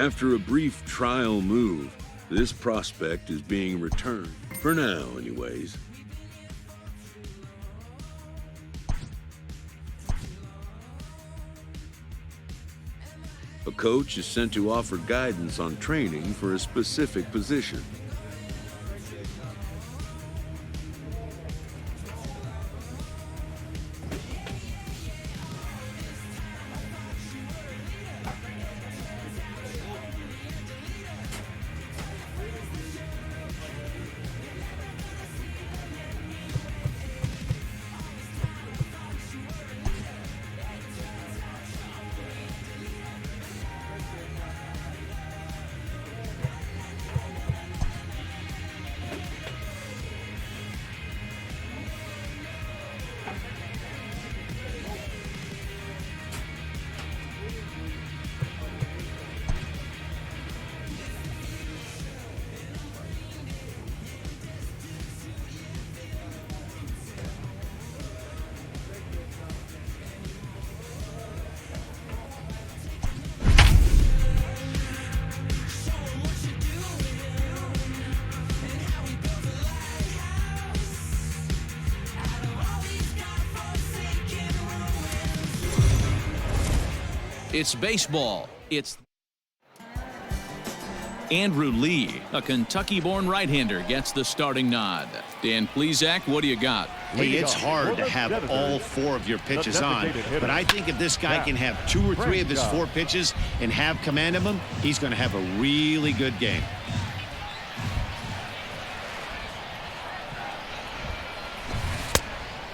After a brief trial move, this prospect is being returned. For now, anyways. A coach is sent to offer guidance on training for a specific position. It's baseball. It's Andrew Lee, a Kentucky-born right-hander, gets the starting nod. Dan Plesac, what do you got? Hey, it's hard to have all 4 of your pitches on, but I think if this guy can have 2 or 3 of his 4 pitches and have command of them, he's going to have a really good game.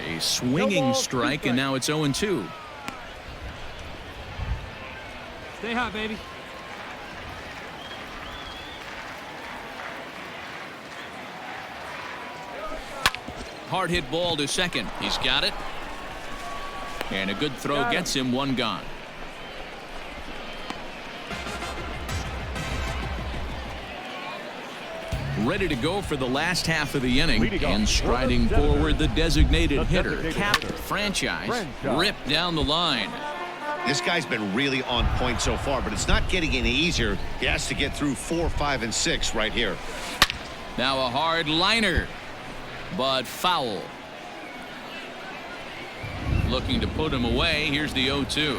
A swinging strike, and now it's 0-2. Stay hot, baby. Hard hit ball to second. He's got it. And a good throw gets him 1 gone. Ready to go for the last half of the inning. And striding forward, the designated hitter, Captain Franchise, ripped down the line. This guy's been really on point so far, but it's not getting any easier. He has to get through 4, 5, and 6 right here. Now a hard liner, but foul. Looking to put him away. Here's the 0-2.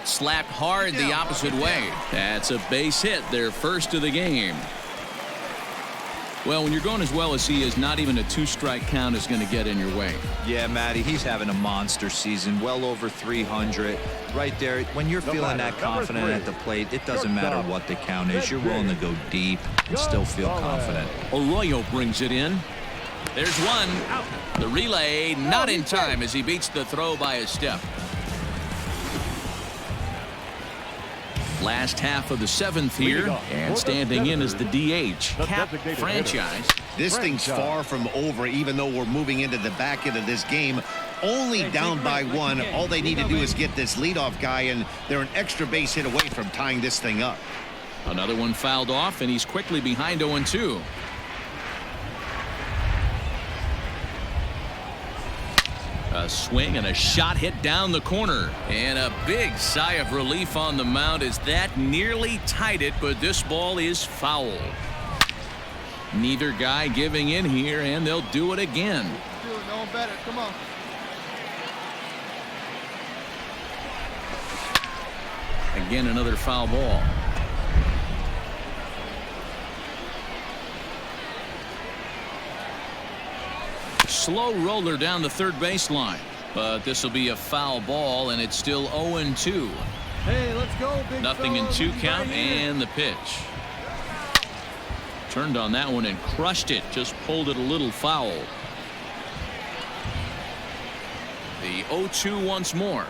Slapped hard the opposite way. That's a base hit, their first of the game. Well, when you're going as well as he is, not even a 2-strike count is going to get in your way. Yeah, Matty, he's having a monster season, well over 300. Right there, when you're feeling that confident at the plate, it doesn't matter what the count is. You're willing to go deep and still feel confident. Arroyo brings it in. There's one. The relay not in time as he beats the throw by a step. Last half of the 7th here, and standing in is the DH, Cap Franchise. This thing's far from over, even though we're moving into the back end of this game. Only down by 1. All they need to do is get this leadoff guy, and they're an extra base hit away from tying this thing up. Another one fouled off, and he's quickly behind 0-2. A swing and a shot hit down the corner, and a big sigh of relief on the mound as that nearly tied it, but this ball is foul. Neither guy giving in here, and they'll do it again. Do it, no one better. Come on. Again, another foul ball. Slow roller down the third baseline, but this will be a foul ball, and it's still 0-2. Hey, let's go, big Nothing in 2 count, and the pitch. Turned on that one and crushed it, just pulled it a little foul. The 0-2 once more.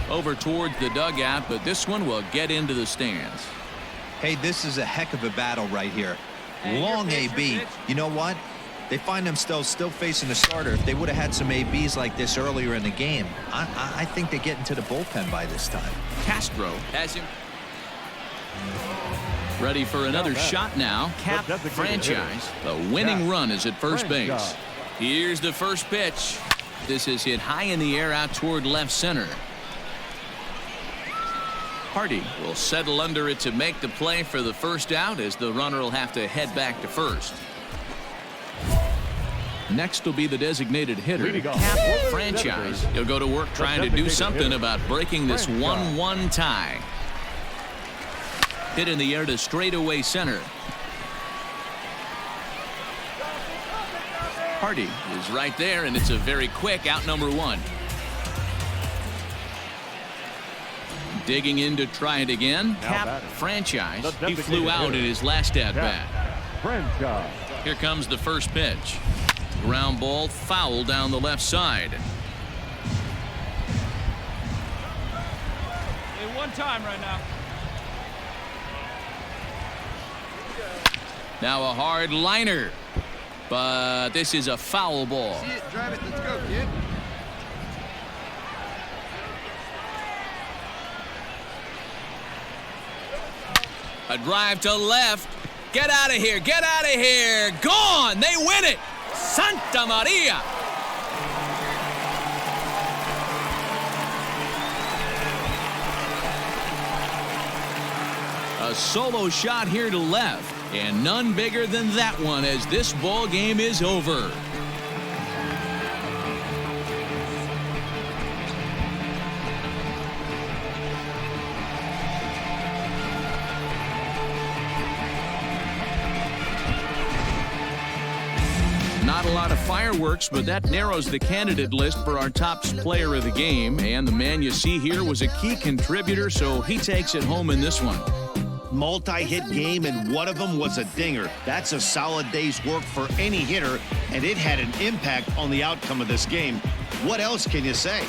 Over towards the dugout, but this one will get into the stands. Hey, this is a heck of a battle right here. Long AB. You know what? They find themselves still facing the starter. If they would have had some ABs like this earlier in the game, I think they get into the bullpen by this time. Castro has him. Ready for another shot now. Cap franchise. The winning run is at first base. Here's the first pitch. This is hit high in the air out toward left center. Hardy will settle under it to make the play for the first out, as the runner will have to head back to first. Next will be the designated hitter, Cap franchise. He'll go to work trying to do something about breaking this 1-1 tie. Hit in the air to straightaway center. Hardy is right there, and it's a very quick out number 1. Digging in to try it again. Cap franchise. He flew out in his last at bat. Here comes the first pitch. Ground ball foul down the left side. Hey, one time right now. Now a hard liner, but this is a foul ball. See it, drive it, let's go, kid. A drive to left. Get out of here, get out of here. Gone. They win it. Santa Maria. A solo shot here to left, and none bigger than that one, as this ball game is over. Not a lot of fireworks, but that narrows the candidate list for our top player of the game. And the man you see here was a key contributor, so he takes it home in this one. Multi-hit game, and one of them was a dinger. That's a solid day's work for any hitter, and it had an impact on the outcome of this game. What else can you say?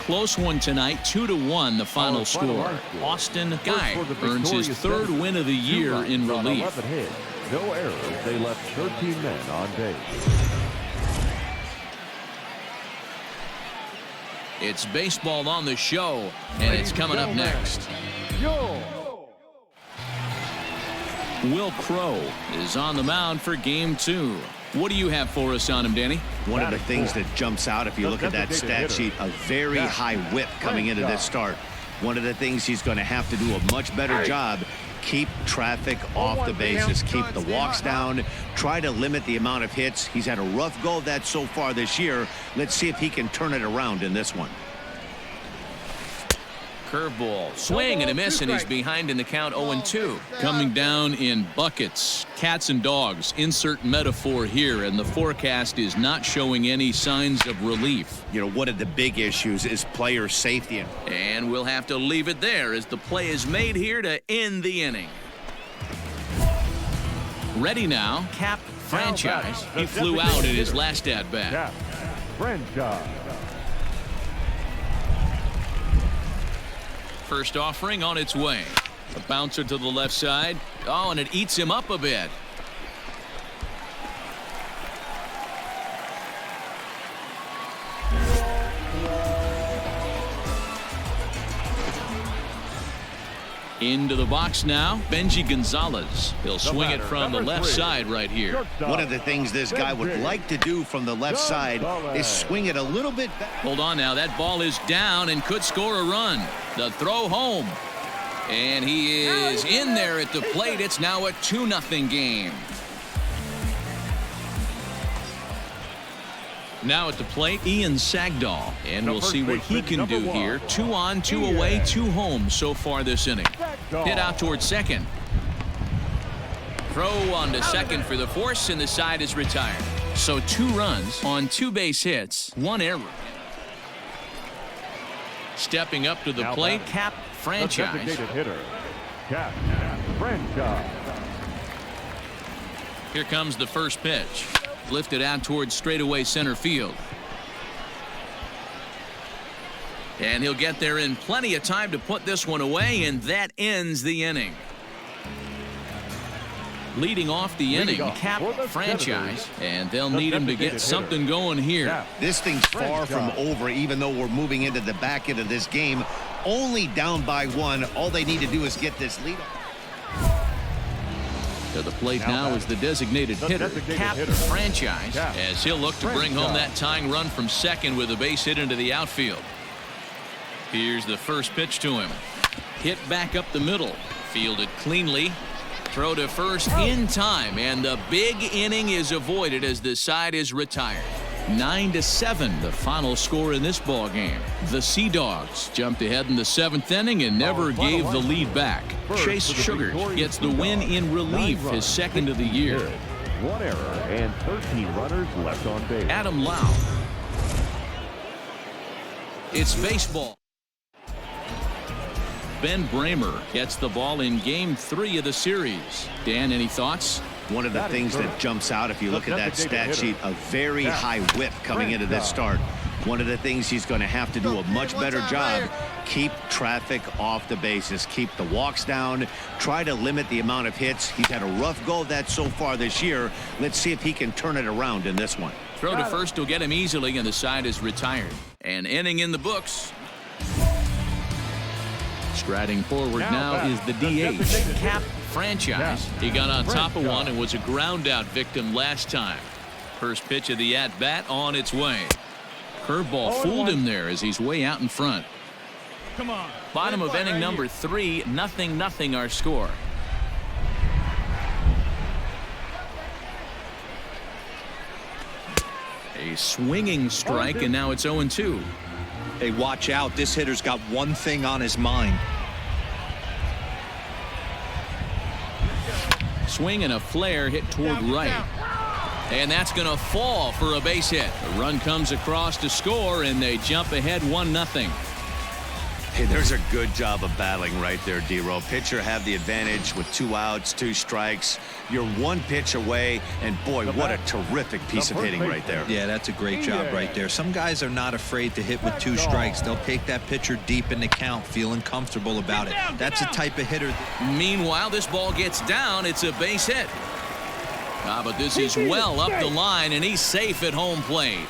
Close one tonight, 2-1 the final score. Austin Guy earns his third win of the year in relief. No errors. They left 13 men on base. It's baseball on the show, and it's coming up next. Will Crow is on the mound for game 2. What do you have for us on him, Danny? One of the things that jumps out, if you look at that stat sheet, a very high whip coming into this start. One of the things he's going to have to do a much better job, keep traffic off the bases, keep the walks down, try to limit the amount of hits. He's had a rough go of that so far this year. Let's see if he can turn it around in this one. Curveball, swing and a miss, and he's behind in the count 0-2. Coming down in buckets, cats and dogs, insert metaphor here, and the forecast is not showing any signs of relief. You know, one of the big issues is player safety. And we'll have to leave it there as the play is made here to end the inning. Ready now, Cap franchise. He flew out in his last at bat. Cap franchise. First offering on its way. A bouncer to the left side. Oh, and it eats him up a bit. Into the box now, Benji Gonzalez. He'll swing it from the left side right here. One of the things this guy would like to do from the left side is swing it a little bit back. Hold on now, that ball is down and could score a run. The throw home. And he is in there at the plate. It's now a 2-0 game. Now at the plate, Ian Sagdahl, and we'll see what he can do here. 2 on, 2 away, 2 home so far this inning. Hit out towards second. Throw on to second for the force, and the side is retired. So 2 runs on 2 base hits, 1 error. Stepping up to the plate, Cap franchise. Hitter, Cap franchise. Here comes the first pitch. Lifted out towards straightaway center field. And he'll get there in plenty of time to put this one away, and that ends the inning. Leading off the inning, Cap franchise, and they'll need him to get something going here. This thing's far from over, even though we're moving into the back end of this game. Only down by 1. All they need to do is get this lead. To the plate now is the designated hitter, Cap franchise, as he'll look to bring home that tying run from second with a base hit into the outfield. Here's the first pitch to him. Hit back up the middle. Fielded cleanly. Throw to first in time, and the big inning is avoided as the side is retired. 9-7, the final score in this ball game. The Sea Dogs jumped ahead in the 7th inning and never gave the lead back. Chase Sugars gets the win in relief, his second of the year. 1 error and 13 runners left on base. Adam Lau. It's baseball. Ben Bramer gets the ball in Game 3 of the series. Dan, any thoughts? One of the things that jumps out, if you look at that stat sheet, a very high whip coming into this start. One of the things he's going to have to do a much better job, keep traffic off the bases, keep the walks down, try to limit the amount of hits. He's had a rough go of that so far this year. Let's see if he can turn it around in this one. Throw to first will get him easily, and the side is retired. An inning in the books. Striding forward now is the DH, Cap franchise. He got on top of one and was a ground out victim last time. First pitch of the at-bat on its way. Curveball fooled him there as he's way out in front. Come on. Bottom of inning number 3, 0-0 our score. A swinging strike, and now it's 0-2. Hey, watch out. This hitter's got one thing on his mind. Swing and a flare hit toward right. And that's going to fall for a base hit. The run comes across to score, and they jump ahead 1-0. Hey, there's a good job of battling right there, D-Row. Pitcher have the advantage with 2 outs, 2 strikes. You're 1 pitch away, and boy, what a terrific piece of hitting right there. Yeah, that's a great job right there. Some guys are not afraid to hit with 2 strikes. They'll take that pitcher deep in the count, feeling comfortable about it. That's the type of hitter. Meanwhile, this ball gets down. It's a base hit. But this is well up the line, and he's safe at home plate.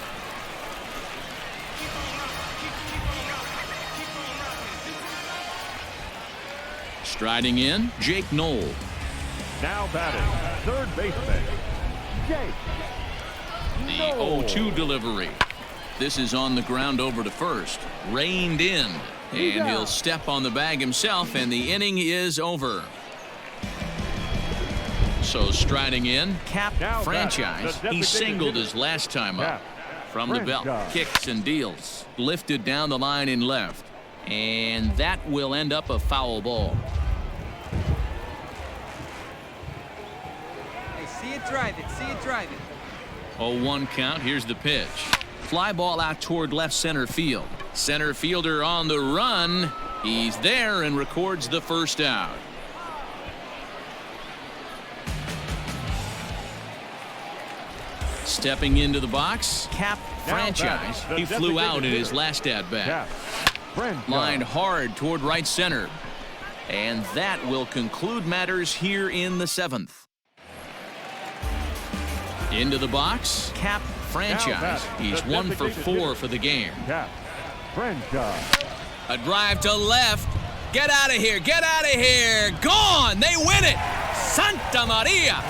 Striding in, Jake Knoll. Now batting, third baseman, Jake. The 0-2 delivery. This is on the ground over to first. Reined in, and he'll step on the bag himself, and the inning is over. So striding in, Cap franchise. He singled his last time up. From the belt, kicks and deals. Lifted down the line in left. And that will end up a foul ball. Hey, see it drive it. See it drive it. 0-1 count. Here's the pitch. Fly ball out toward left center field. Center fielder on the run. He's there and records the first out. Stepping into the box, Cap franchise. He flew out in his last at-bat. Lined hard toward right center. And that will conclude matters here in the 7th. Into the box, Cap franchise. He's 1 for 4 for the game. A drive to left. Get out of here. Get out of here. Gone. They win it. Santa Maria.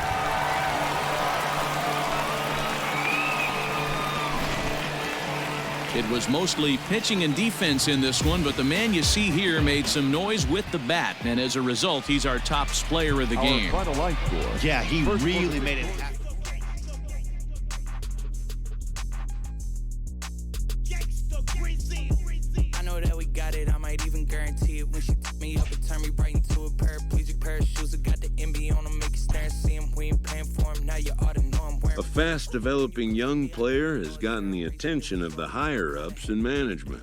It was mostly pitching and defense in this one, but the man you see here made some noise with the bat, and as a result, he's our top player of the game. Yeah, he really made it happen. I know that we got it. I might even guarantee it when she took me up and turned me right into a paraplegic pair of shoes. I got the MB on them, make you stare and see him. We ain't paying for him. Now you ought to know I'm wearing. A fast-developing young player has gotten the attention of the higher-ups in management.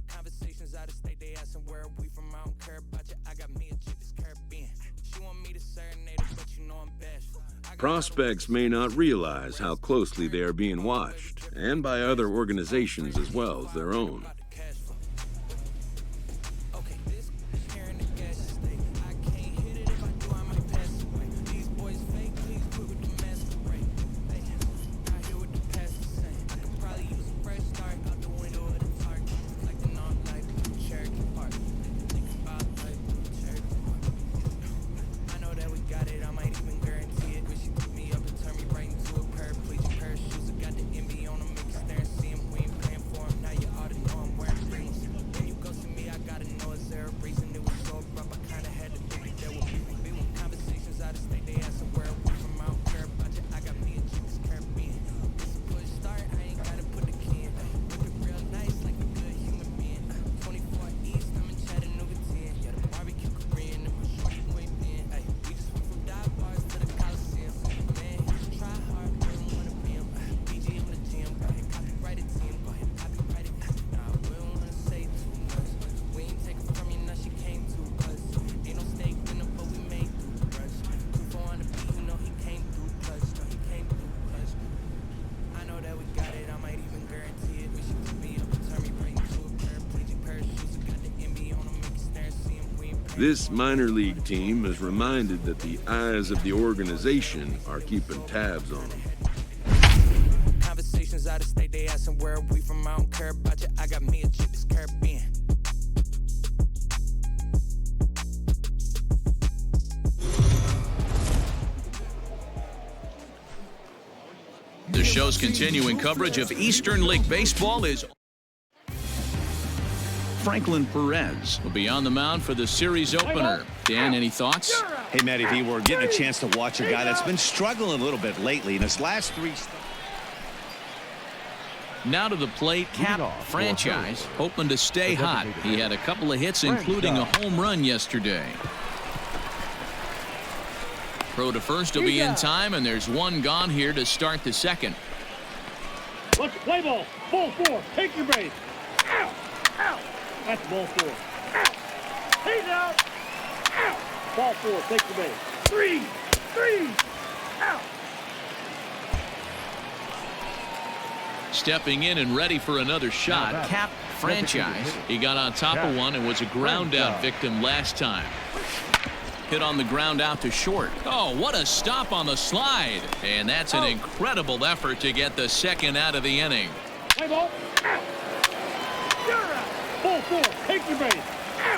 Conversations out of state, they asking where are we from. I don't care about you. I got me a chick that's Caribbean. She want me to serenade her, but you know I'm best. Prospects may not realize how closely they are being watched, and by other organizations as well as their own. This minor league team is reminded that the eyes of the organization are keeping tabs on them. Conversations out of state, they asking where we from. I don't care about you. I got me a chick that's Caribbean. The show's continuing coverage of Eastern League Baseball is Franklin Perez will be on the mound for the series opener. Dan, any thoughts? Hey, Matty V, we're getting a chance to watch a guy that's been struggling a little bit lately in his last 3 starts. Now to the plate, Cap Franchise, hoping to stay hot. He had a couple of hits, including a home run yesterday. Throw to first will be in time, and there's one gone here to start the second. Let's play ball. Ball 4. Take your base. Ow. Ow. That's ball 4. Ow. He's out. Ow. Ball 4. Take your base. 3. 3. Ow. Stepping in and ready for another shot, Cap Franchise. He got on top of one and was a ground out victim last time. Hit on the ground out to short. Oh, what a stop on the slide. And that's an incredible effort to get the second out of the inning. Play ball. Ow. You're out. Ball 4. Take your base. Ow.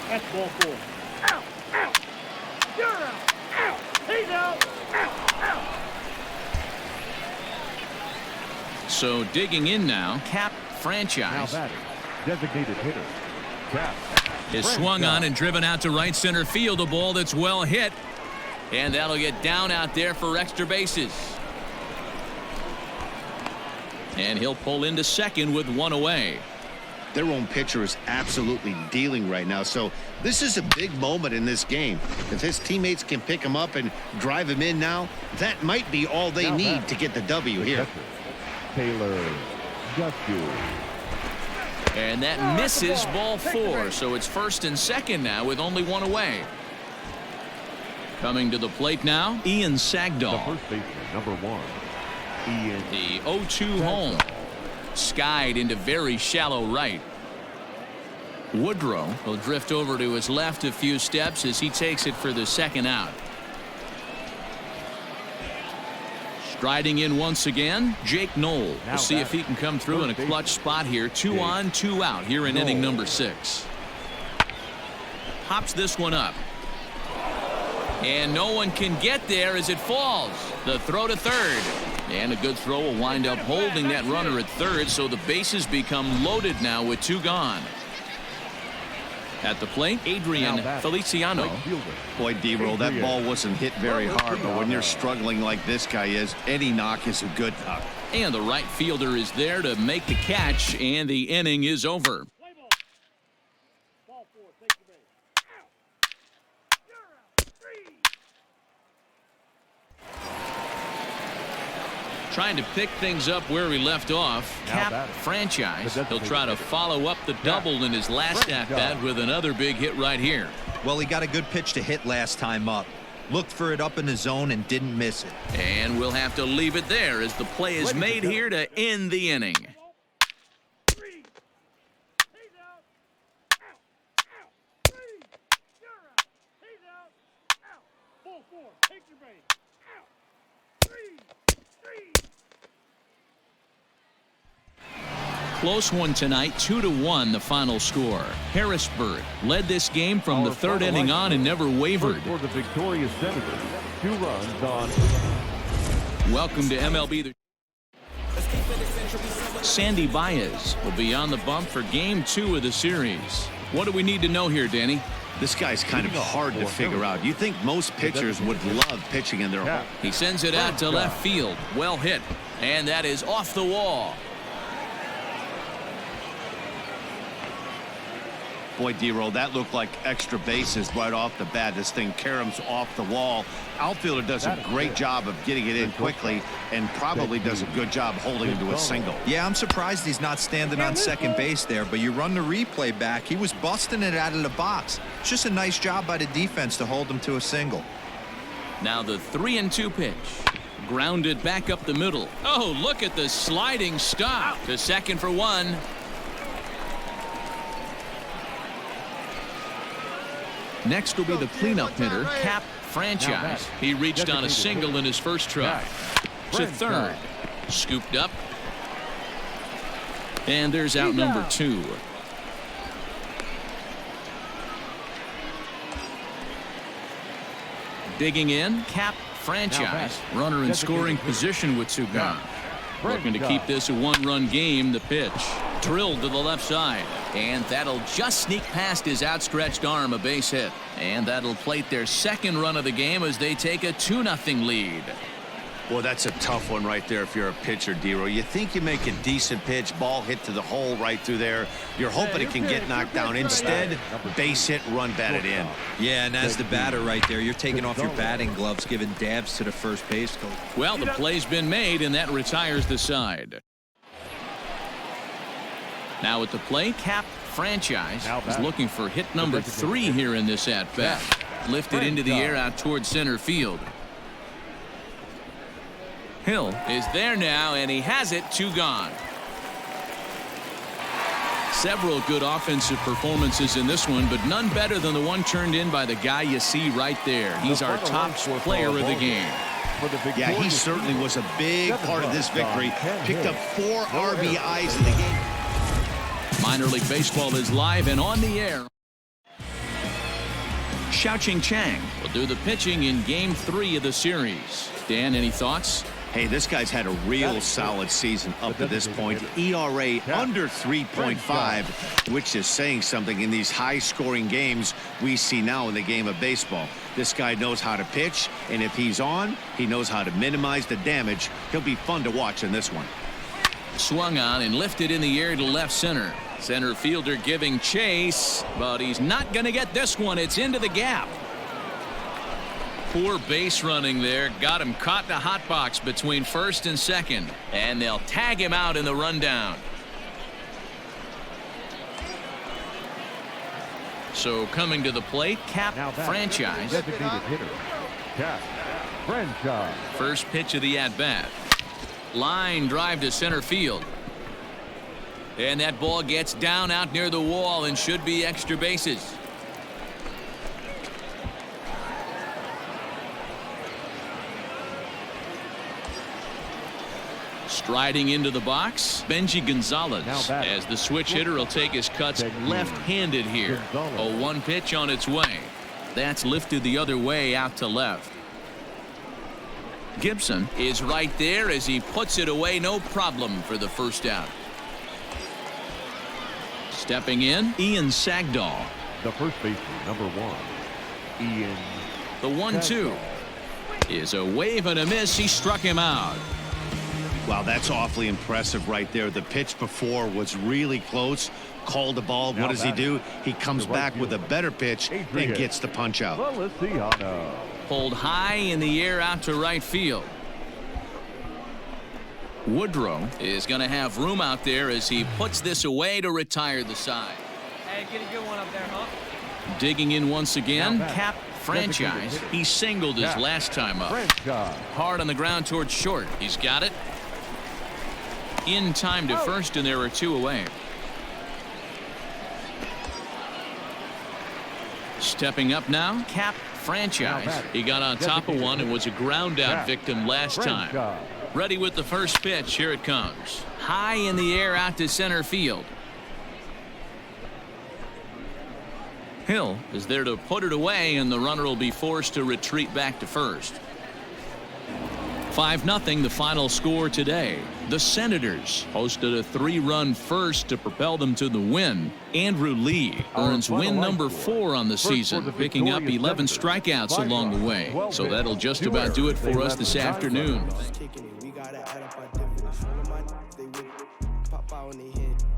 That's ball 4. Ow. Ow. You're out. Ow. He's out. Ow. Ow. So digging in now, Cap Franchise. Now batting, designated hitter, Cap. Is swung on and driven out to right center field. A ball that's well hit. And that'll get down out there for extra bases. And he'll pull into second with one away. Their own pitcher is absolutely dealing right now, so this is a big moment in this game. If his teammates can pick him up and drive him in now, that might be all they need to get the W here. Taylor Gushu. And that misses ball 4, so it's first and second now with only one away. Coming to the plate now, Ian The Sagdahl. first baseman, number 1, Ian. The 0-2 home. Skied into very shallow right. Woodrow will drift over to his left a few steps as he takes it for the second out. Striding in once again, Jake Knoll. We'll see if he can come through in a clutch spot here. 2 on, 2 out here in inning number 6. Pops this one up. And no one can get there as it falls. The throw to third. And a good throw will wind up holding that runner at third, so the bases become loaded now with 2 gone. At the plate, Adrian Feliciano. Boy, D-Roll, that ball wasn't hit very hard, but when you're struggling like this guy is, any knock is a good knock. And the right fielder is there to make the catch, and the inning is over. Play ball. Ball 4. Take your base. Ow. You're out. 3. Trying to pick things up where we left off. Cap Franchise. He'll try to follow up the double in his last at-bat with another big hit right here. Well, he got a good pitch to hit last time up. Looked for it up in the zone and didn't miss it. And we'll have to leave it there as the play is made here to end the inning. 3. He's out. Ow. Ow. 3. You're out. He's out. Ow. Ball 4. Take your base. Ow. 3. 3. Close one tonight, 2-1 the final score. Harrisburg led this game from the third inning on and never wavered. For the victorious Senators, 2 runs on. Welcome to MLB The Sandy Baez will be on the bump for game 2 of the series. What do we need to know here, Danny? This guy's kind of hard to figure out. You think most pitchers would love pitching in their home. He sends it out to left field. Well hit. And that is off the wall. Boy, D-Roll, that looked like extra bases right off the bat. This thing caroms off the wall. Outfielder does a great job of getting it in quickly and probably does a good job holding him to a single. Yeah, I'm surprised he's not standing on second base there, but you run the replay back. He was busting it out of the box. It's just a nice job by the defense to hold him to a single. Now the 3-2 pitch. Grounded back up the middle. Oh, look at the sliding stop. To second for 1. Next will be the cleanup hitter, Cap Franchise. He reached on a single in his first try. To third. Scooped up. And there's out number 2. Digging in, Cap Franchise. Runner in scoring position with 2 gone. Looking to keep this a 1-run game. The pitch drilled to the left side, and that'll just sneak past his outstretched arm, a base hit. And that'll plate their second run of the game as they take a 2-0 lead. Well, that's a tough one right there if you're a pitcher, D-Row. You think you make a decent pitch, ball hit to the hole right through there. You're hoping it can get knocked down. Instead, base hit, run batted in. Yeah, and as the batter right there, you're taking off your batting gloves, giving dabs to the first base coach. Well, the play's been made, and that retires the side. Now at the plate, Cap Franchise is looking for hit number 3 here in this at-bat. Lifted into the air out towards center field. Hill is there now, and he has it. 2 gone. Several good offensive performances in this one, but none better than the one turned in by the guy you see right there. He's our top player of the game. Yeah, he certainly was a big part of this victory. Picked up 4 RBIs in the game. Minor League Baseball is live and on the air. Xiaoqing Chang will do the pitching in Game 3 of the series. Dan, any thoughts? Hey, this guy's had a real solid season up to this point. ERA under 3.5, which is saying something in these high-scoring games we see now in the game of baseball. This guy knows how to pitch, and if he's on, he knows how to minimize the damage. He'll be fun to watch in this one. Swung on and lifted in the air to left center. Center fielder giving chase, but he's not going to get this one. It's into the gap. Poor base running there. Got him caught in a hot box between first and second. And they'll tag him out in the rundown. So coming to the plate, Cap Franchise. Designated hitter, Cap Franchise. First pitch of the at-bat. Line drive to center field. And that ball gets down out near the wall and should be extra bases. Striding into the box, Benji Gonzalez, as the switch hitter will take his cuts left-handed here. A 1 pitch on its way. That's lifted the other way out to left. Gibson is right there as he puts it away, no problem for the first out. Stepping in, Ian Sagdahl. The first baseman, number 1, Ian. The 1-2 is a wave and a miss. He struck him out. Wow, that's awfully impressive right there. The pitch before was really close. Called the ball. What does he do? He comes back with a better pitch and gets the punch out. Well, let's see how now. Pulled high in the air out to right field. Woodrow is going to have room out there as he puts this away to retire the side. Hey, get a good one up there, huh? Digging in once again, Cap Franchise. He singled his last time up. Hard on the ground towards short. He's got it. In time to first, and there are 2 away. Stepping up now, Cap Franchise. He got on top of one and was a ground out victim last time. Ready with the first pitch. Here it comes. High in the air out to center field. Hill is there to put it away, and the runner will be forced to retreat back to first. 5-0 the final score today. The Senators hosted a 3-run first to propel them to the win. Andrew Lee earns win number 4 on the season, picking up 11 strikeouts along the way. So that'll just about do it for us this afternoon.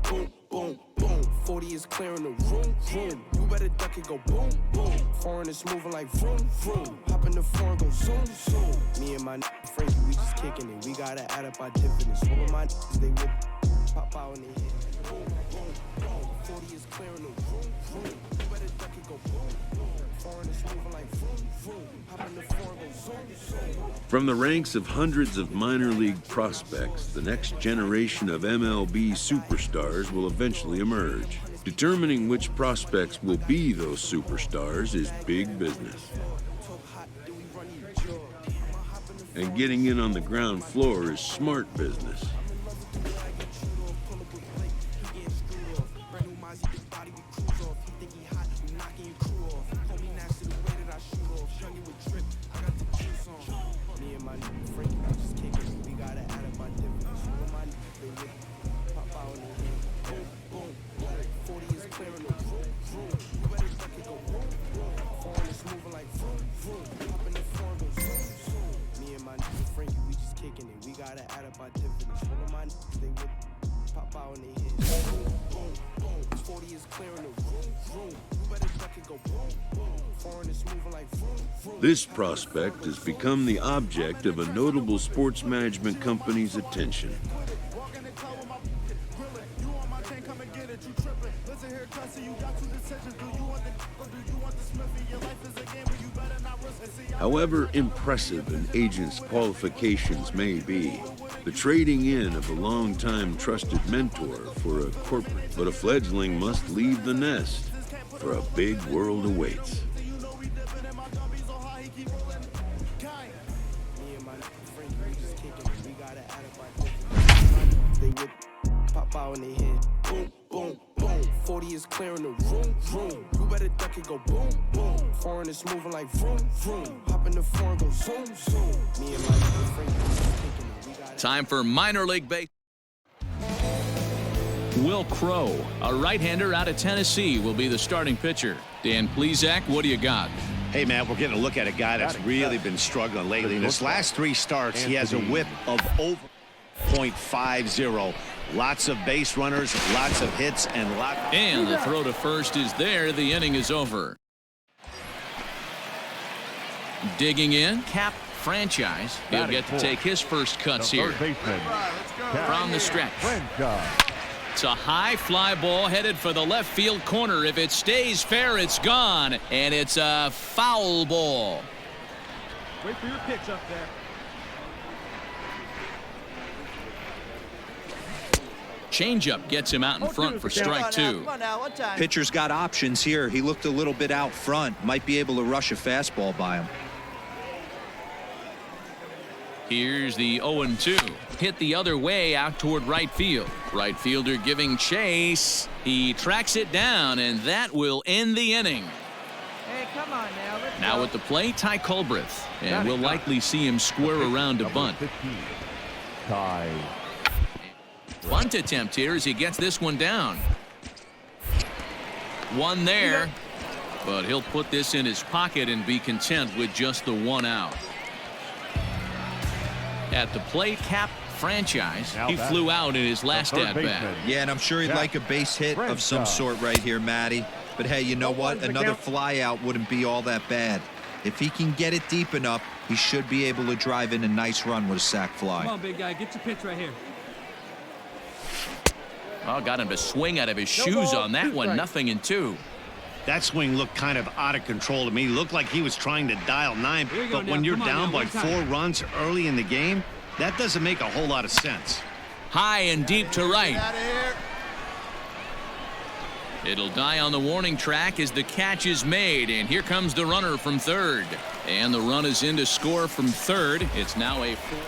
Boom, boom, boom. 40 is clearing the room, room. You better duck it, go boom, boom. Foreign is moving like vroom, vroom. Hop in the foreign, go zoom, zoom. Me and my Frankie, we just kicking it. We gotta add up our dividends. All of my they with Pop out when they hit. Boom, boom, boom. 40 is clearing the room, room. You better duck it, go boom, boom. Foreign is moving like vroom, vroom. Hop in the foreign, go zoom, zoom. From the ranks of hundreds of minor league prospects, the next generation of MLB superstars will eventually emerge. Determining which prospects will be those superstars is big business. And getting in on the ground floor is smart business. This prospect has become the object of a notable sports management company's attention. However impressive an agent's qualifications may be, the trading in of a long-time trusted mentor for a corporate, but a fledgling must leave the nest, for a big world awaits. Pop out when they hit. Boom, boom, boom. 40 is clearing the room, room. You better duck it, go boom, boom. Foreign is moving like vroom, vroom. Hop in the foreign, go zoom, zoom. Me and my friend kicking it. Time for minor league baseball. Will Crow, a right-hander out of Tennessee, will be the starting pitcher. Dan Plesac, what do you got? Hey, man, we're getting a look at a guy that's really been struggling lately. In his last 3 starts, he has a whip of over .50. Lots of base runners, lots of hits, and And the throw to first is there. The inning is over. Digging in, Cap Franchise. He'll get to take his first cuts here. From the stretch. It's a high fly ball headed for the left field corner. If it stays fair, it's gone. And it's a foul ball. Wait for your pitch up there. Changeup gets him out in front for strike 2. Pitcher's got options here. He looked a little bit out front. Might be able to rush a fastball by him. Here's the 0-2. Hit the other way out toward right field. Right fielder giving chase. He tracks it down, and that will end the inning. Hey, come on now. Now at the plate, Ty Culbreth. And we'll likely see him square around a bunt. Bunt attempt here as he gets this one down. One there, but he'll put this in his pocket and be content with just the 1 out. At the plate, Cap Franchise. He flew out in his last at-bat. Yeah, and I'm sure he'd like a base hit of some sort right here, Matty. But hey, you know what? Another fly out wouldn't be all that bad. If he can get it deep enough, he should be able to drive in a nice run with a sac fly. Come on, big guy. Get your pitch right here. Oh, got him to swing out of his shoes on that one. 0-2. That swing looked kind of out of control to me. Looked like he was trying to dial 9. But when you're down by 4 runs early in the game, that doesn't make a whole lot of sense. High and deep to right. It'll die on the warning track as the catch is made. And here comes the runner from third. And the run is in to score from third. It's now a 4.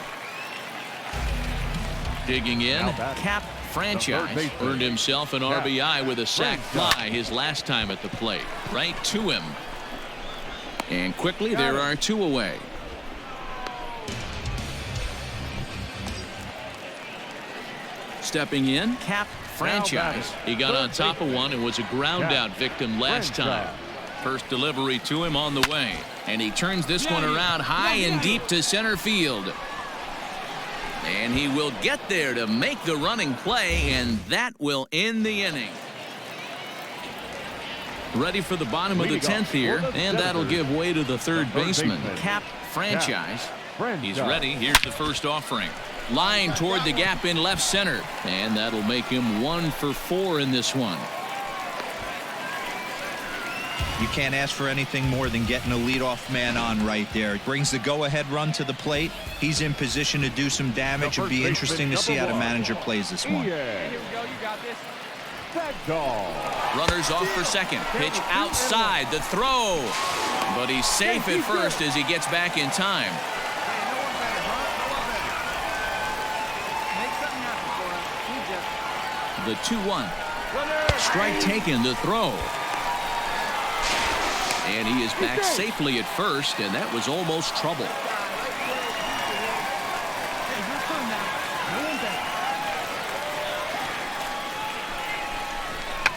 Digging in, Cap Franchise earned himself an RBI with a sac fly his last time at the plate. Right to him. And quickly there are 2 away. Stepping in, Cap Franchise. He got on top of one and was a ground out victim last time. First delivery to him on the way. And he turns this one around high and deep to center field. And he will get there to make the running play, and that will end the inning. Ready for the bottom of the 10th here, and that'll give way to the third baseman, Cap Franchise. He's ready. Here's the first offering. Line toward the gap in left center. And that'll make him 1 for 4 in this one. You can't ask for anything more than getting a leadoff man on right there. Brings the go-ahead run to the plate. He's in position to do some damage. It'll be interesting to see how the manager plays this one. Here we go. You got this. Runners off for second. Pitch outside. The throw. But he's safe at first as he gets back in time. The 2-1. Strike taken. The throw. And he is back safely at first, and that was almost trouble.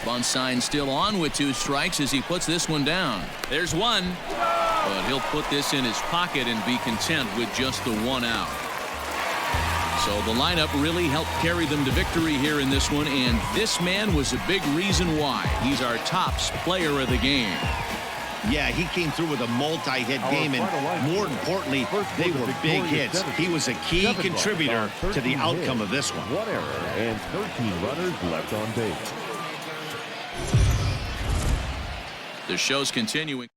Bunt sign still on with 2 strikes as he puts this one down. There's one, but he'll put this in his pocket and be content with just the 1 out. So the lineup really helped carry them to victory here in this one, and this man was a big reason why. He's our tops player of the game. Yeah, he came through with a multi-hit game, and more importantly, they were big hits. He was a key contributor to the outcome of this one. 1 error and 13 runners left on base. The show's continuing.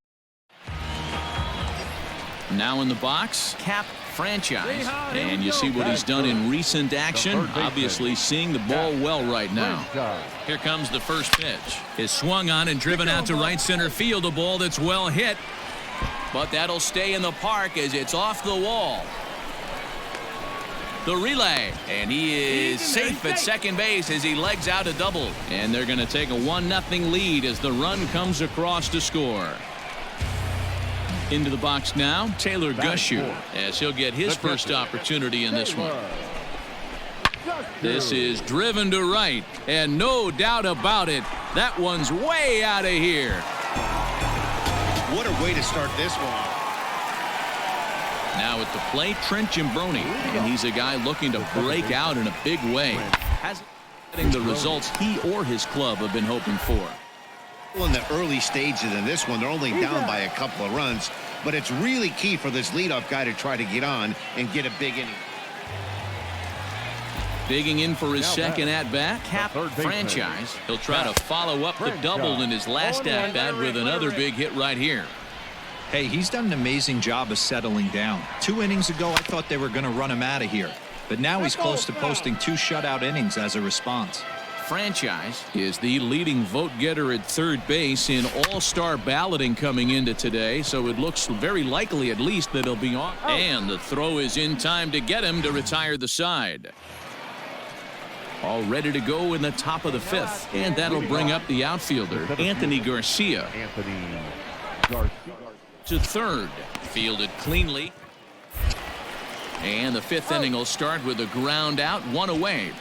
Now in the box, Cap franchise. And you see what he's done in recent action. Obviously seeing the ball well right now. Here comes the first pitch. Is swung on and driven out to right center field. A ball that's well hit. But that'll stay in the park as it's off the wall. The relay. And he is safe at second base as he legs out a double. And they're going to take a 1-0 lead as the run comes across to score. Into the box now, Taylor Gushu, as he'll get his first opportunity in this one. This is driven to right, and no doubt about it, that one's way out of here. What a way to start this one. Now at the plate, Trent Gimbroni, and he's a guy looking to break out in a big way. Hasn't getting the results he or his club have been hoping for. In the early stages of this one, they're only down by a couple of runs, but it's really key for this leadoff guy to try to get on and get a big inning. Digging in for his second at-bat, Cap franchise. He'll try to follow up the double in his last at-bat with another big hit right here. Hey, he's done an amazing job of settling down. 2 innings ago, I thought they were going to run him out of here, but now he's close to posting 2 shutout innings as a response. Franchise is the leading vote getter at third base in all-star balloting coming into today, so it looks very likely at least that he'll be on. And the throw is in time to get him to retire the side. All ready to go in the top of the 5th, and that'll bring up the outfielder, Anthony Garcia. To third, fielded cleanly. And the 5th inning will start with a ground out, 1 away.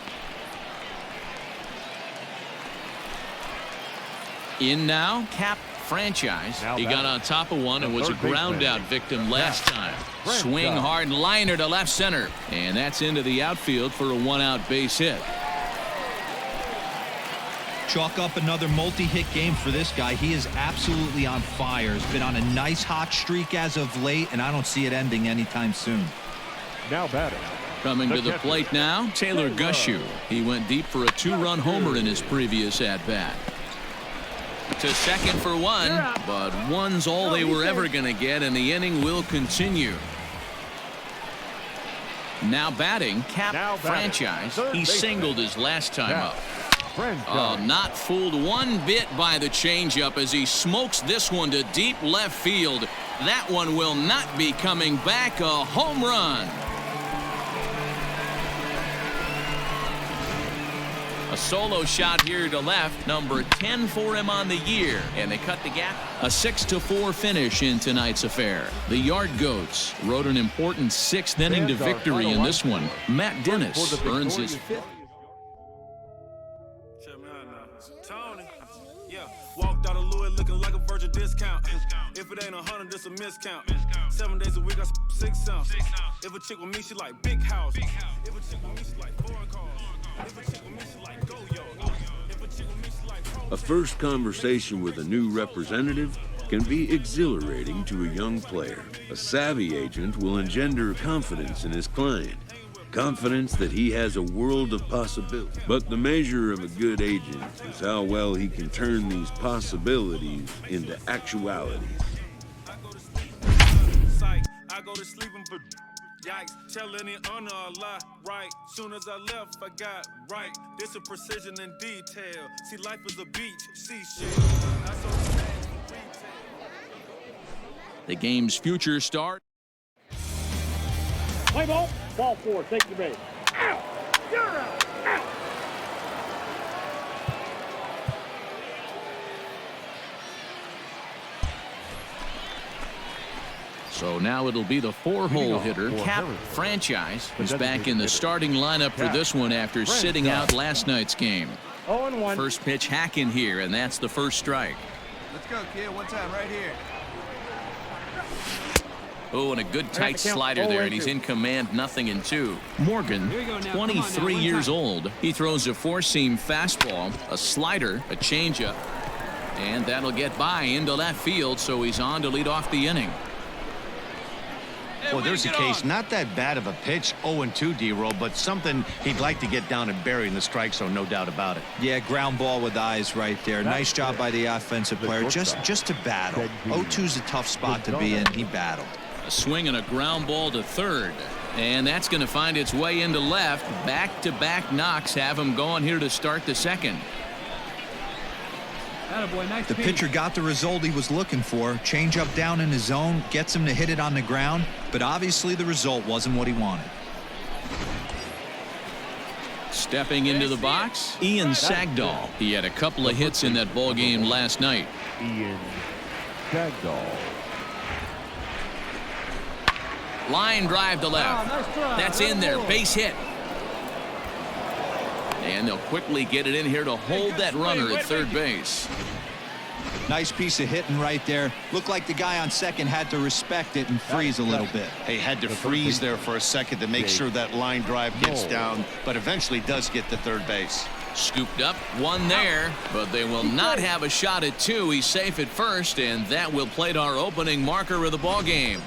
In now, Cap franchise. He got on top of one and was a ground out victim last time. Swing hard liner to left center, and that's into the outfield for a 1-out base hit. Chalk up another multi-hit game for this guy. He is absolutely on fire. He's been on a nice hot streak as of late, and I don't see it ending anytime soon. Now batting. Coming to the plate now, Taylor Gushu. He went deep for a 2-run homer in his previous at-bat. To second for 1, but 1's all they were ever going to get, and the inning will continue. Now batting, Cap franchise. He singled his last time up. Not fooled one bit by the changeup as he smokes this one to deep left field. That one will not be coming back. A home run. A solo shot here to left, number 10 for him on the year, and they cut the gap. A 6-4 finish in tonight's affair. The Yard Goats rode an important 6th inning to victory in this one. Matt Dennis earns his 5th. Tony, yeah, walked out of Louis looking like a virgin discount. If it ain't 100, it's a miscount. 7 days a week, I 6 ounce. If a chick with me, she like big house. If a chick with me, she like foreign cars. If a chick with me, she like go-yo. If a chick with me, she like A first conversation with a new representative can be exhilarating to a young player. A savvy agent will engender confidence in his client. confidence that he has a world of possibility. But the measure of a good agent is how well he can turn these possibilities into actualities. I go to sleep and yikes, telling it honor a lie, right? Soon as I left, I got right. This a precision and detail. See, life is a beach, seashell. Not so bad for retail. The game's future start. Play ball. Ball 4. Take the base. Out. You're out. Out. So now it'll be the 4-hole hitter, Cap Franchise, who's back in the starting lineup for this one after sitting out last night's game. 0-1. First pitch hacking here, and that's the first strike. Let's go, kid. One time right here. Oh, and a good tight slider there, and he's in command, 0-2. Morgan, 23 years old. He throws a four-seam fastball, a slider, a changeup, and that'll get by into left field, so he's on to lead off the inning. Well, there's a case, not that bad of a pitch, 0-2, D-Roll, but something he'd like to get down and bury in the strike zone, no doubt about it. Yeah, ground ball with eyes right there. Nice job by the offensive player, just to battle. 0-2's a tough spot to be in. He battled. A swing and a ground ball to third, and that's going to find its way into left. Back-to-back knocks have him going here to start the second. The pitcher got the result he was looking for. Change up down in his zone, gets him to hit it on the ground, but obviously the result wasn't what he wanted. Stepping into the box, Ian Sagdahl. He had a couple of hits in that ball game last night. Ian Sagdahl. Line drive to left. That's in there. Base hit. And they'll quickly get it in here to hold that runner at third base. Nice piece of hitting right there. Looked like the guy on second had to respect it and freeze a little bit. He had to freeze there for a second to make sure that line drive gets down, but eventually does get to third base. Scooped up, one there, but they will not have a shot at two. He's safe at first, and that will plate our opening marker of the ball game.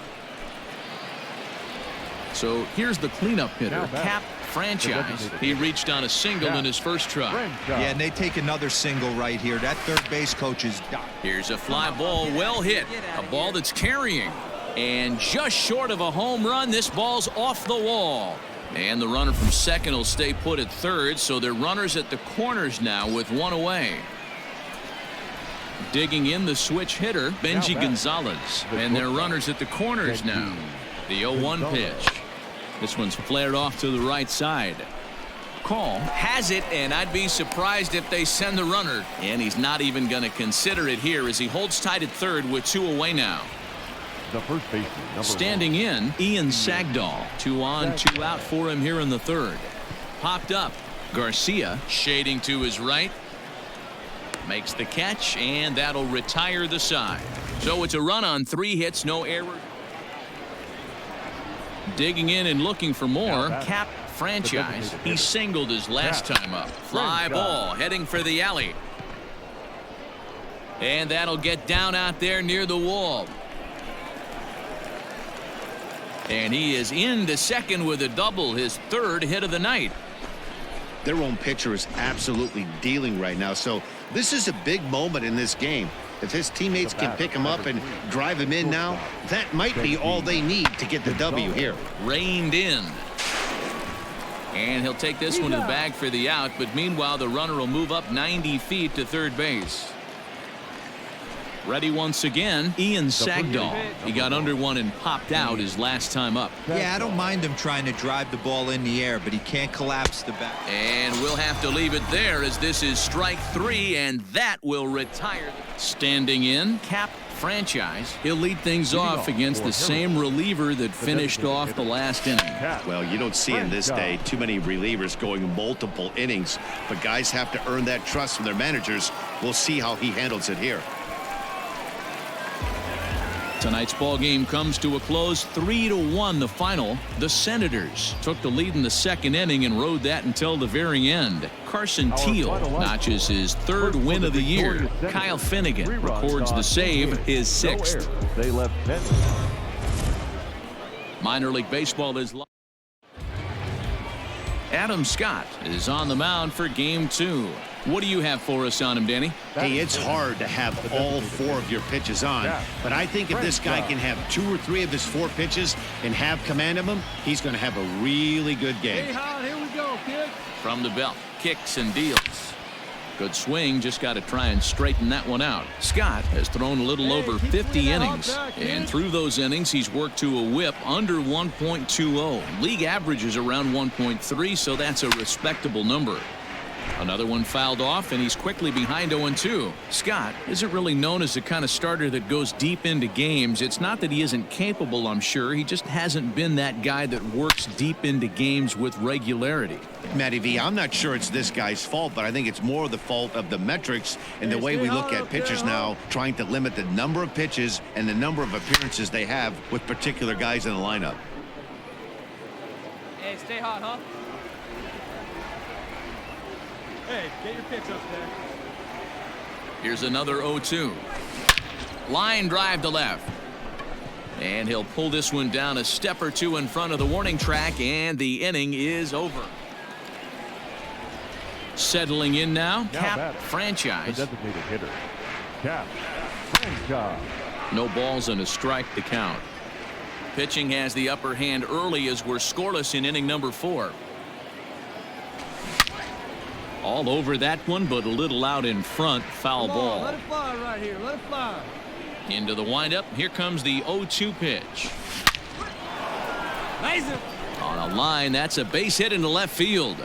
So here's the cleanup hitter, Cap Franchise. He reached on a single in his first try. Yeah, and they take another single right here. That third base coach is done. Here's a fly ball, well hit. A ball that's carrying. And just short of a home run, this ball's off the wall. And the runner from second will stay put at third, so they're runners at the corners now with one away. Digging in the switch hitter, Benji Gonzalez. And they're runners at the corners now. The 0-1 pitch. This one's flared off to the right side. Call has it, and I'd be surprised if they send the runner. And he's not even going to consider it here as he holds tight at third with two away now. The first baseman, standing in, Ian Sagdahl. 2 on, 2 out for him here in the third. Popped up. Garcia shading to his right. Makes the catch, and that'll retire the side. So it's a run on 3 hits, no error. Digging in and looking for more, Cap Franchise. He singled his last time up. Fly ball heading for the alley. And that'll get down out there near the wall. And he is into second with a double, his third hit of the night. Their own pitcher is absolutely dealing right now, so this is a big moment in this game. If his teammates can pick him up and drive him in now, that might be all they need to get the W here. Reined in. And he'll take this one to the bag for the out, but meanwhile the runner will move up 90 feet to third base. Ready once again, Ian Sagdahl. He got under one and popped out his last time up. Yeah, I don't mind him trying to drive the ball in the air, but he can't collapse the bat. And we'll have to leave it there as this is strike 3, and that will retire. Standing in, Cap Franchise. He'll lead things off against the same reliever that finished off the last inning. Well, you don't see in this day too many relievers going multiple innings, but guys have to earn that trust from their managers. We'll see how he handles it here. Tonight's ball game comes to a close, 3-1 the final. The Senators took the lead in the second inning and rode that until the very end. Carson Teal notches his third win of the year. Kyle Finnegan records the save, his 6th. They left 10. Minor League Baseball is live. Adam Scott is on the mound for game 2. What do you have for us on him, Danny? Hey, it's hard to have all 4 of your pitches on, but I think if this guy can have 2 or 3 of his 4 pitches and have command of them, he's going to have a really good game. Hey, Howard, here we go, kid. From the belt, kicks and deals. Good swing, just got to try and straighten that one out. Scott has thrown a little over 50 innings, and through those innings, he's worked to a whip under 1.20. League average is around 1.3, so that's a respectable number. Another one fouled off, and he's quickly behind 0-2. Scott isn't really known as the kind of starter that goes deep into games. It's not that he isn't capable, I'm sure. He just hasn't been that guy that works deep into games with regularity. Matty V, I'm not sure it's this guy's fault, but I think it's more the fault of the metrics and the way we look at pitchers now, trying to limit the number of pitches and the number of appearances they have with particular guys in the lineup. Hey, stay hot, huh? Hey, get your pitch up there. Here's another 0-2. Line drive to left. And he'll pull this one down a step or 2 in front of the warning track, and the inning is over. Settling in now, Cap Franchise. The designated hitter, Cap Franchise. No balls and a strike to count. Pitching has the upper hand early as we're scoreless in inning number 4. All over that one, but a little out in front. Foul ball. Let it fly right here. Let it fly. Into the windup. Here comes the 0-2 pitch. Nice. On a line, that's a base hit into left field.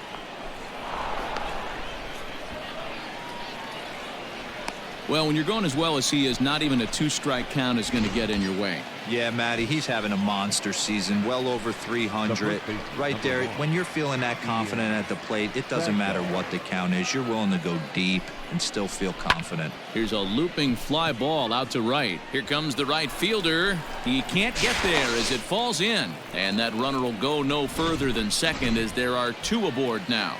Well, when you're going as well as he is, not even a 2-strike count is going to get in your way. Yeah, Matty, he's having a monster season, well over 300. Right there, when you're feeling that confident at the plate, it doesn't matter what the count is. You're willing to go deep and still feel confident. Here's a looping fly ball out to right. Here comes the right fielder. He can't get there as it falls in. And that runner will go no further than second as there are 2 aboard now.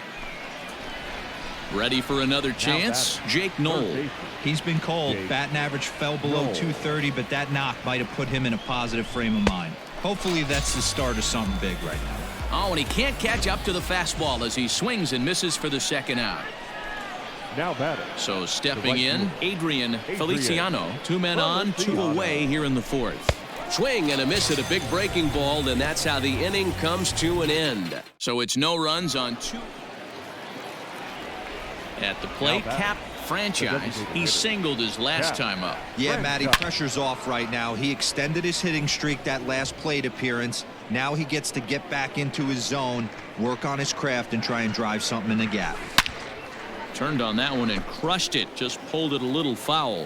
Ready for another chance? Jake Knoll. He's been cold. Batting average fell below 230, but that knock might have put him in a positive frame of mind. Hopefully that's the start of something big right now. Oh, and he can't catch up to the fastball as he swings and misses for the second out. Now batter. So stepping in, Adrian Feliciano. 2 men on, 2 away here in the 4th. Swing and a miss at a big breaking ball, and that's how the inning comes to an end. So it's no runs on 2. At the plate, Cap Franchise. He singled his last time up. Yeah, Matty, pressure's off right now. He extended his hitting streak that last plate appearance. Now he gets to get back into his zone, work on his craft, and try and drive something in the gap. Turned on that one and crushed it. Just pulled it a little foul.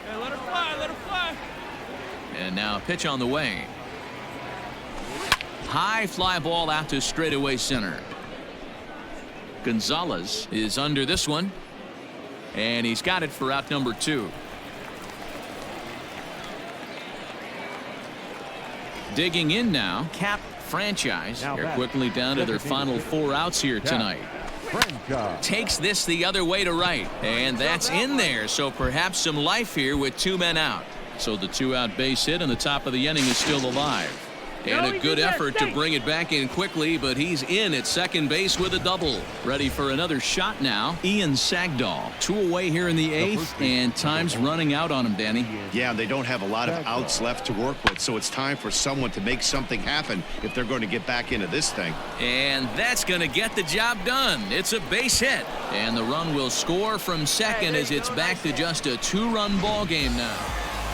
Hey, let it fly. Let it fly. And now a pitch on the way. High fly ball out to straightaway center. Gonzalez is under this one, and he's got it for out number 2. Digging in now, Cap Franchise. They're quickly down to their final 4 outs here tonight. Takes this the other way to right, and that's in there, so perhaps some life here with 2 men out. So the 2-out base hit and the top of the inning is still alive. And a good effort to bring it back in quickly, but he's in at second base with a double. Ready for another shot now. Ian Sagdahl. 2 away here in the 8th, and time's running out on him, Danny. Yeah, they don't have a lot of outs left to work with, so it's time for someone to make something happen if they're going to get back into this thing. And that's going to get the job done. It's a base hit, and the run will score from second as it's back to just a 2-run ball game now.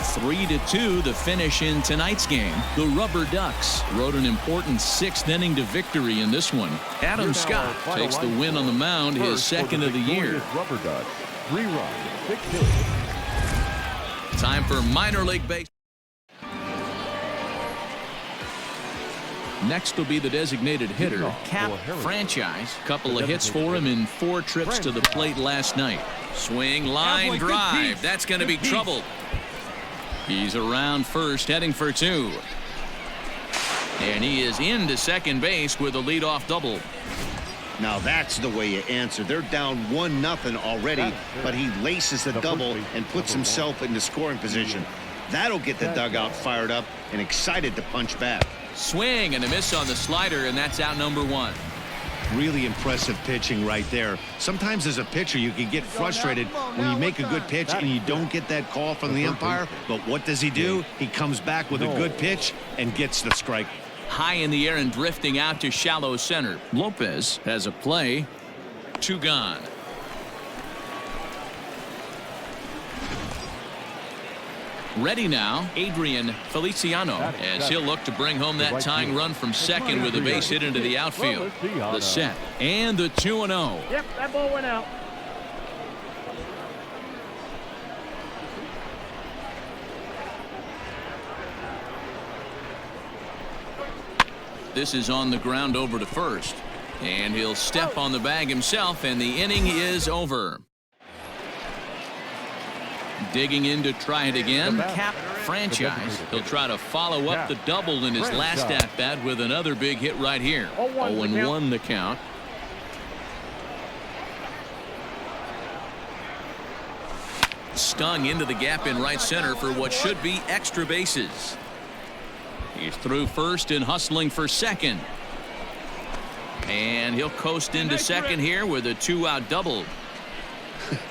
3-2 the finish in tonight's game. The Rubber Ducks rode an important 6th inning to victory in this one. Adam Scott takes the win on the mound, his 2nd of the year. Rubber Ducks, 3-run, 6 hits. Time for minor league baseball. Next will be the designated hitter, Cap Franchise. Couple of hits for him in 4 trips to the plate last night. Swing, line drive. That's going to be trouble. He's around first, heading for 2. And he is into second base with a leadoff double. Now that's the way you answer. They're down 1-0 already, but he laces the double and puts himself into scoring position. That'll get the dugout fired up and excited to punch back. Swing and a miss on the slider, and that's out number 1. Really impressive pitching right there. Sometimes as a pitcher, you can get frustrated when you make a good pitch and you don't get that call from the umpire. But what does he do? He comes back with a good pitch and gets the strike. High in the air and drifting out to shallow center. Lopez has a play. 2 gone. Ready now, Adrian Feliciano, as he'll look to bring home that tying run from second with a base hit into the outfield. The set and the 2-0. Yep, that ball went out. This is on the ground over to first, and he'll step on the bag himself, and the inning is over. Digging in to try it again, Cap Franchise. He'll try to follow up the double in his last at-bat with another big hit right here. 0-1 the count. Stung into the gap in right center for what should be extra bases. He's through first and hustling for second. And he'll coast into second here with a 2-out double.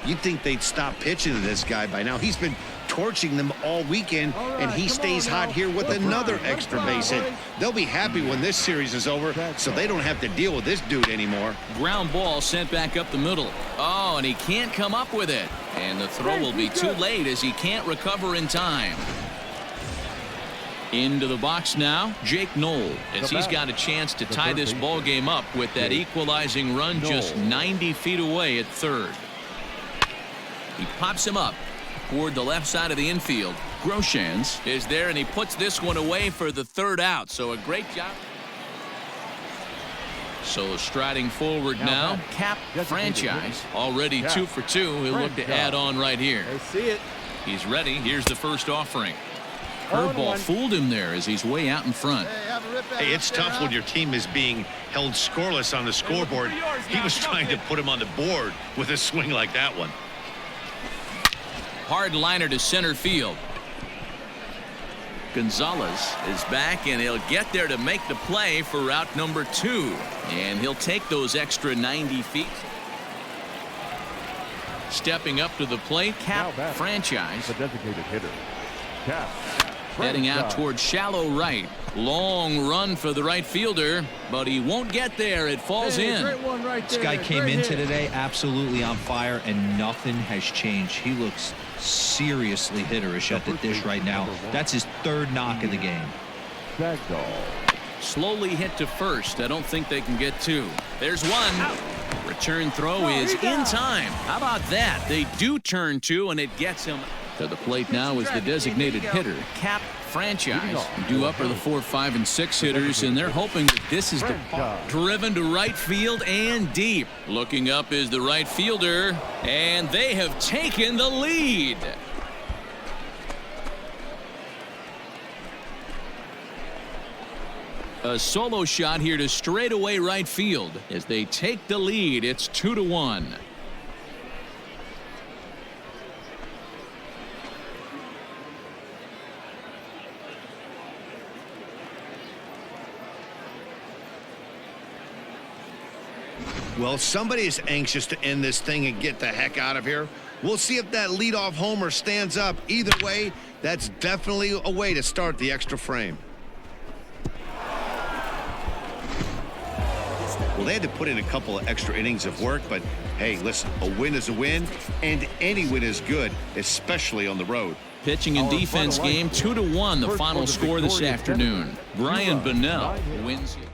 You'd think they'd stop pitching to this guy by now. He's been torching them all weekend, and he stays hot here with another extra base hit. They'll be happy when this series is over, so they don't have to deal with this dude anymore. Ground ball sent back up the middle. Oh, and he can't come up with it. And the throw will be too late as he can't recover in time. Into the box now, Jake Knoll, as he's got a chance to tie this ball game up with that equalizing run just 90 feet away at third. He pops him up toward the left side of the infield. Groshans is there, and he puts this one away for the 3rd out. So a great job. So striding forward now, Cap Franchise. Already 2 for 2. He'll look to add on right here. I see it. He's ready. Here's the first offering. Curveball fooled him there as he's way out in front. Hey, it's tough when your team is being held scoreless on the scoreboard. He was trying to put him on the board with a swing like that one. Hard liner to center field. Gonzalez is back, and he'll get there to make the play for route number 2. And he'll take those extra 90 feet. Stepping up to the plate, Cap Franchise. The designated hitter, Cap. Heading out towards shallow right. Long run for the right fielder, but he won't get there. It falls in. Great one right there. This guy came into today absolutely on fire, and nothing has changed. He looks seriously hitterish at the dish right now. That's his 3rd knock of the game. Slowly hit to first. I don't think they can get 2. There's 1. Return throw is in time. How about that? They do turn 2, and it gets him. To the plate now is the designated hitter, Cap Franchise. Due up are the 4, 5, and 6 hitters, and they're hoping that this is the driven to right field and deep. Looking up is the right fielder, and they have taken the lead. A solo shot here to straightaway right field as they take the lead. It's 2-1. Well, somebody is anxious to end this thing and get the heck out of here. We'll see if that leadoff homer stands up. Either way, that's definitely a way to start the extra frame. Well, they had to put in a couple of extra innings of work, but hey, listen, a win is a win, and any win is good, especially on the road. Pitching and defense game 2-1, the final score this afternoon. Brian Bunnell wins it.